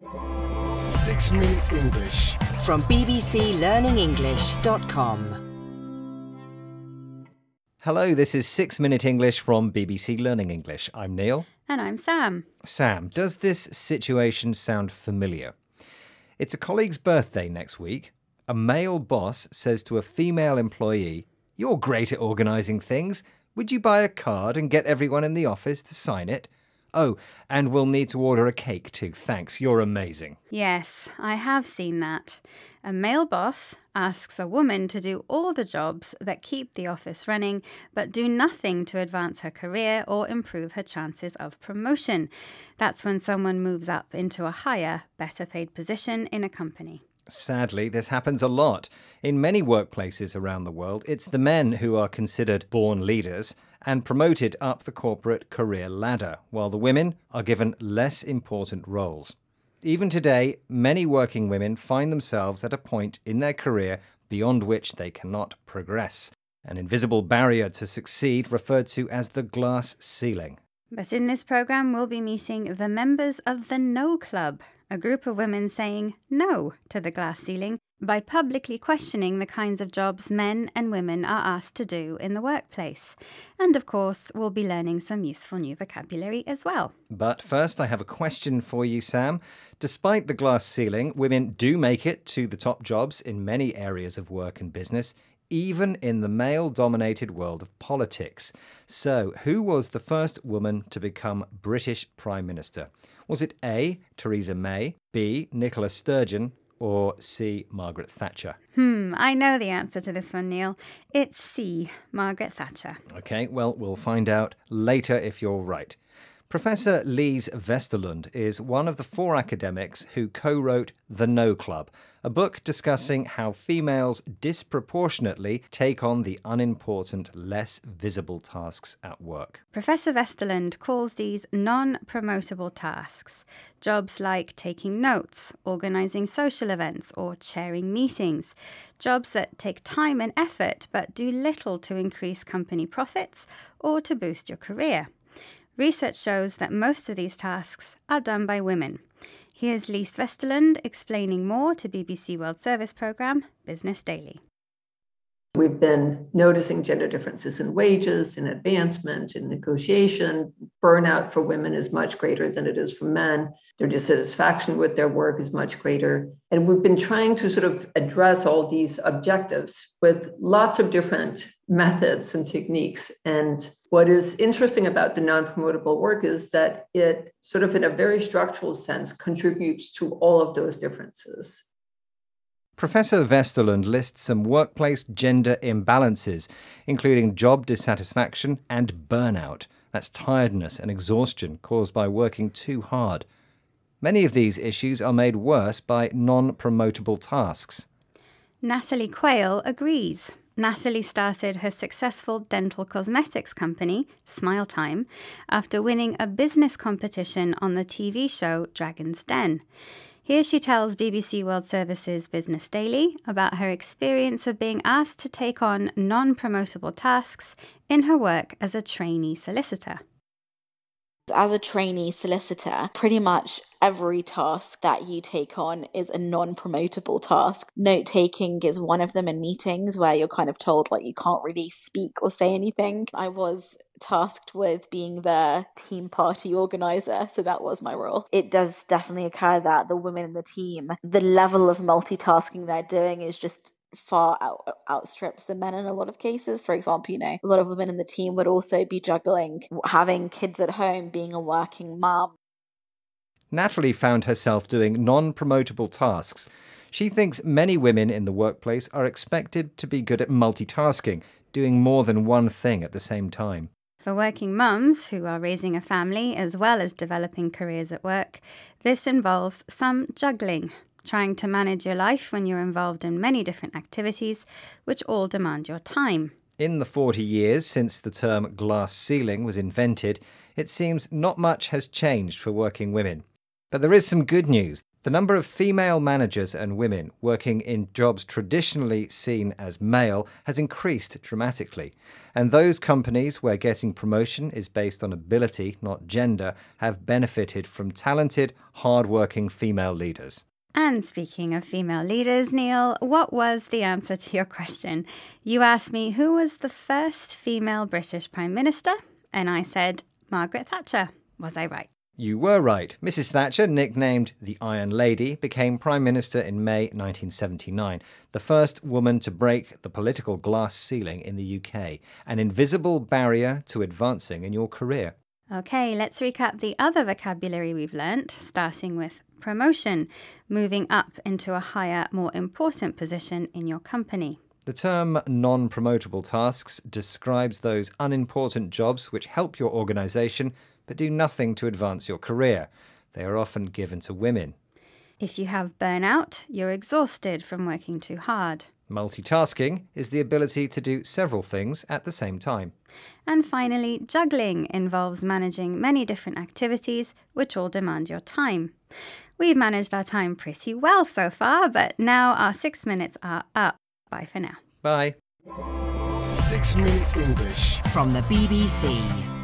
6-Minute English from bbclearningenglish.com. Hello, this is 6-Minute English from BBC Learning English. I'm Neil. And I'm Sam. Sam, does this situation sound familiar? It's a colleague's birthday next week. A male boss says to a female employee, "You're great at organising things. Would you buy a card and get everyone in the office to sign it? Oh, and we'll need to order a cake too. Thanks, you're amazing." Yes, I have seen that. A male boss asks a woman to do all the jobs that keep the office running, but do nothing to advance her career or improve her chances of promotion. That's when someone moves up into a higher, better paid position in a company. Sadly, this happens a lot. In many workplaces around the world, it's the men who are considered born leaders and promoted up the corporate career ladder, while the women are given less important roles. Even today, many working women find themselves at a point in their career beyond which they cannot progress. An invisible barrier to succeed referred to as the glass ceiling. But in this programme, we'll be meeting the members of the No Club, a group of women saying no to the glass ceiling by publicly questioning the kinds of jobs men and women are asked to do in the workplace. And of course, we'll be learning some useful new vocabulary as well. But first, I have a question for you, Sam. Despite the glass ceiling, women do make it to the top jobs in many areas of work and business, even in the male-dominated world of politics. So, who was the first woman to become British Prime Minister? Was it A, Theresa May, B, Nicola Sturgeon, or C, Margaret Thatcher? I know the answer to this one, Neil. It's C, Margaret Thatcher. OK, well, we'll find out later if you're right. Professor Lise Vesterlund is one of the 4 academics who co-wrote The No Club, a book discussing how females disproportionately take on the unimportant, less visible tasks at work. Professor Vesterlund calls these non-promotable tasks, jobs like taking notes, organising social events or chairing meetings, jobs that take time and effort but do little to increase company profits or to boost your career. Research shows that most of these tasks are done by women. Here's Lise Vesterlund explaining more to BBC World Service programme Business Daily. We've been noticing gender differences in wages, in advancement, in negotiation. Burnout for women is much greater than it is for men. Their dissatisfaction with their work is much greater. And we've been trying to sort of address all these objectives with lots of different methods and techniques. And what is interesting about the non-promotable work is that it sort of in a very structural sense contributes to all of those differences. Professor Vesterlund lists some workplace gender imbalances, including job dissatisfaction and burnout. That's tiredness and exhaustion caused by working too hard. Many of these issues are made worse by non-promotable tasks. Natalie Quayle agrees. Natalie started her successful dental cosmetics company, Smile Time, after winning a business competition on the TV show Dragon's Den. Here she tells BBC World Service's Business Daily about her experience of being asked to take on non-promotable tasks in her work as a trainee solicitor. As a trainee solicitor, pretty much every task that you take on is a non-promotable task. Note-taking is one of them in meetings where you're kind of told like you can't really speak or say anything. I was tasked with being the team party organizer, so that was my role. It does definitely occur that the women in the team, the level of multitasking they're doing is just far outstrips the men in a lot of cases. For example, a lot of women in the team would also be juggling having kids at home, being a working mum. Natalie found herself doing non-promotable tasks. She thinks many women in the workplace are expected to be good at multitasking, doing more than one thing at the same time. For working mums who are raising a family as well as developing careers at work, this involves some juggling, trying to manage your life when you're involved in many different activities, which all demand your time. In the 40 years since the term glass ceiling was invented, it seems not much has changed for working women. But there is some good news. The number of female managers and women working in jobs traditionally seen as male has increased dramatically. And those companies where getting promotion is based on ability, not gender, have benefited from talented, hard-working female leaders. And speaking of female leaders, Neil, what was the answer to your question? You asked me who was the first female British Prime Minister, and I said Margaret Thatcher. Was I right? You were right. Mrs. Thatcher, nicknamed the Iron Lady, became Prime Minister in May 1979, the first woman to break the political glass ceiling in the UK, an invisible barrier to advancing in your career. Okay, let's recap the other vocabulary we've learnt, starting with promotion, moving up into a higher, more important position in your company. The term non-promotable tasks describes those unimportant jobs which help your organisation but do nothing to advance your career. They are often given to women. If you have burnout, you're exhausted from working too hard. Multitasking is the ability to do several things at the same time. And finally, juggling involves managing many different activities which all demand your time. We've managed our time pretty well so far, but now our 6 minutes are up. Bye for now. Bye. 6 Minute English from the BBC.